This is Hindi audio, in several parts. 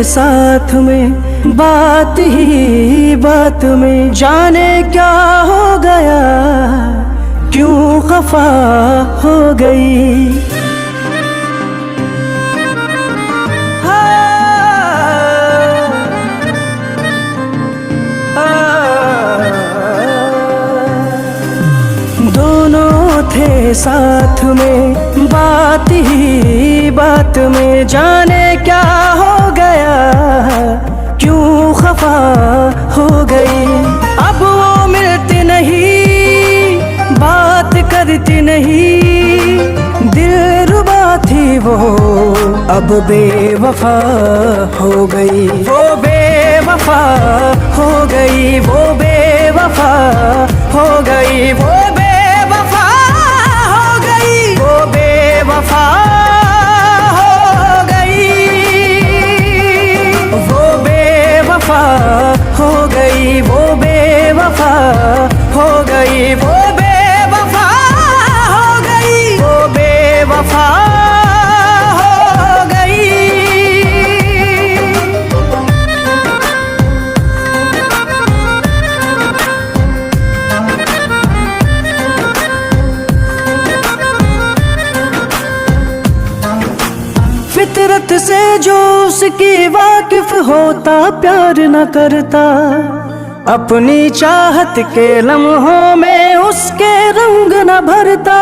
साथ में, बात ही बात में जाने क्या हो गया, क्यों खफा हो गई। दोनों थे साथ में, बात ही बात में जाने क्या हो गया, क्यों खफा हो गई। अब वो मिलती नहीं, बात करती नहीं, दिलरुबा थी वो अब बेवफा हो गई। वो बेवफा हो गई, वो बेवफा हो गई, वो बेवफा हो गई, वो बेवफा हो गई, वो बेवफा हो गई, वो बेवफा हो गई, वो बेवफा हो गई, वो बेवफा हो गई। फितरत से जो उसकी वाकिफ होता, प्यार न करता, अपनी चाहत के लम्हों में उसके रंग न भरता।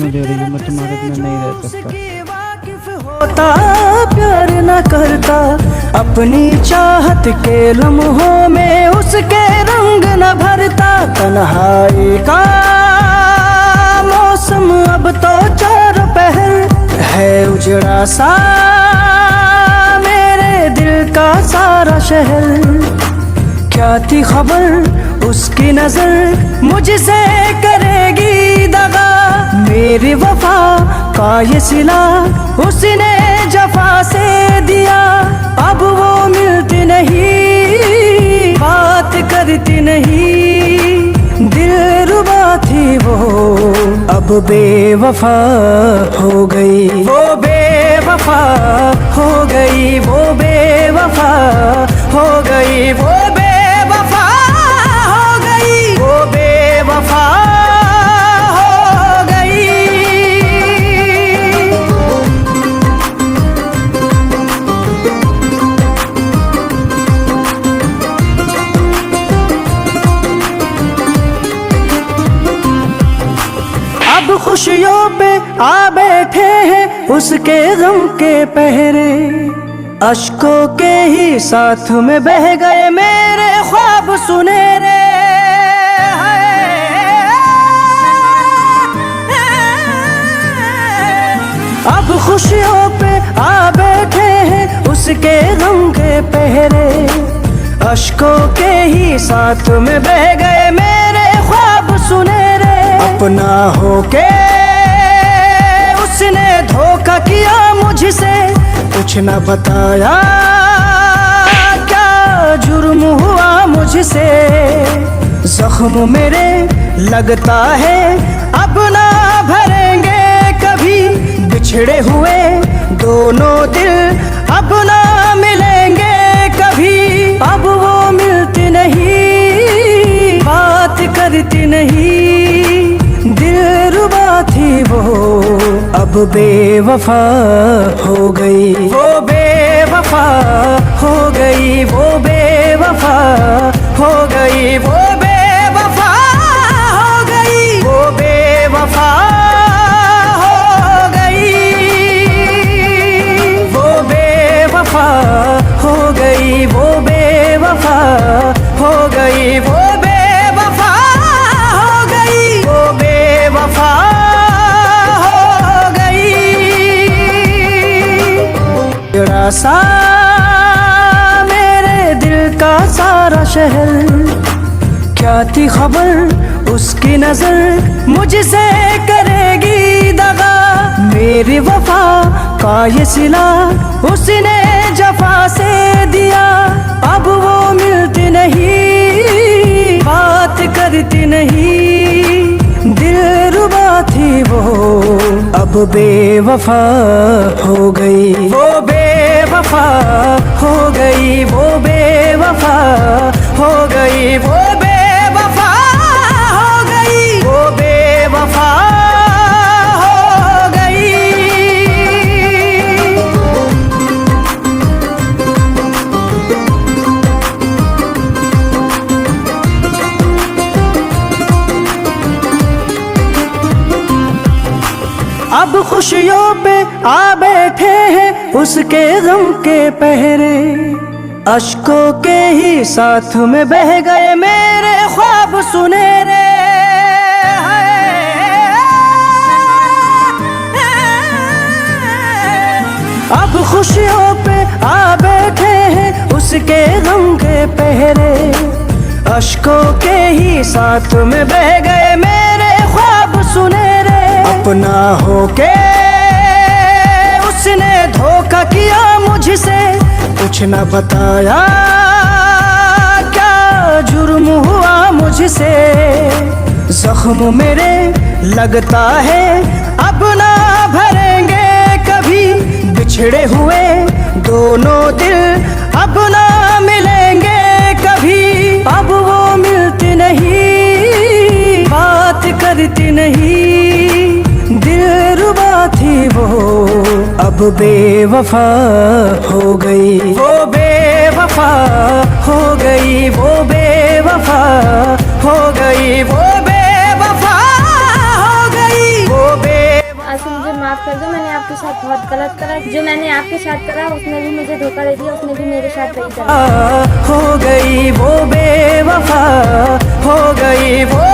मैं तुम्हारे बिना नहीं रह सकता। होता प्यार न करता, अपनी चाहत के लम्हों में उसके रंग न भरता। तन्हाई का मौसम अब तो चार पहर है, उजड़ा सा मेरे दिल का सारा शहर। क्या थी खबर उसकी नजर मुझसे करेगी दगा, मेरी वफा का ये सिला उसने जफा से दिया। अब वो मिलती नहीं, बात करती नहीं, दिलरुबा थी वो अब बेवफा हो गई। वो बेवफा हो गई, वो बेवफा हो गई, वो बेवफा हो गई, वो बेवफा हो गई। अब खुशियों पे आ बैठे हैं उसके गम के पहरे, अश्कों के ही साथ में बह गए मेरे ख्वाब सुनहरे। अब खुशियों पे आ बैठे हैं उसके गम के पहरे, अश्कों के ही साथ में बह गए मेरे ख्वाब सुनहरे। अपना होके उसने धोखा किया मुझसे, कुछ न बताया क्या जुर्म हुआ मुझसे। जख्म मेरे लगता है अब ना भरेंगे कभी, बिछड़े हुए दोनों दिल अब ना मिलेंगे कभी। अब वो मिलती नहीं, बात करती नहीं, दिलरुबा थी वो अब बेवफा हो गई। वो बेवफा हो गई, वो बेवफा हो गई, वो बेवफा हो गई, वो बेवफा हो गई, वो बेवफा हो गई, वो बेवफा हो गई, वो बेवफा हो गई, वो बेवफा हो गई। जरा सा मेरे दिल का सारा शहर, क्या थी खबर उसकी नजर मुझसे करेगी दगा, मेरी वफा का ये सिला उसने जफा से दिया। अब वो मिलती नहीं, बात करती नहीं, दिलरुबा थी वो बेवफा हो गई, वो बेवफा हो गई, वो बेवफा हो गई, वो बेवफा हो गई, वो बेवफा हो गई। अब खुशियों पे आ बैठे हैं उसके गम के पहरे, अश्कों के ही साथ में बह गए मेरे ख्वाब सुनहरे। अब खुशियों पे आ बैठे हैं उसके गम के पहरे, अश्कों के ही साथ में बह गए मेरे ख्वाब सुनहरे। अपना होके उसने धोखा किया मुझसे, कुछ न बताया क्या जुर्म हुआ मुझसे। जख्म मेरे लगता है अब ना भरेंगे कभी, बिछड़े हुए दोनों दिल अब ना मिलेंगे कभी। अब वो मिलती नहीं, बात करती नहीं, दिलरुबा थी वो अब बेवफा हो गई, वो बेवफा हो गई, वो बेवफा हो गई, वो बेवफा हो गई, वो आसिम मुझे माफ कर दो, मैंने आपके साथ बहुत गलत करा। जो मैंने आपके साथ करा उसने भी मुझे धोखा दे दिया, उसने भी मेरे साथ वही करा। हो गई, वो बेवफा हो गई, वो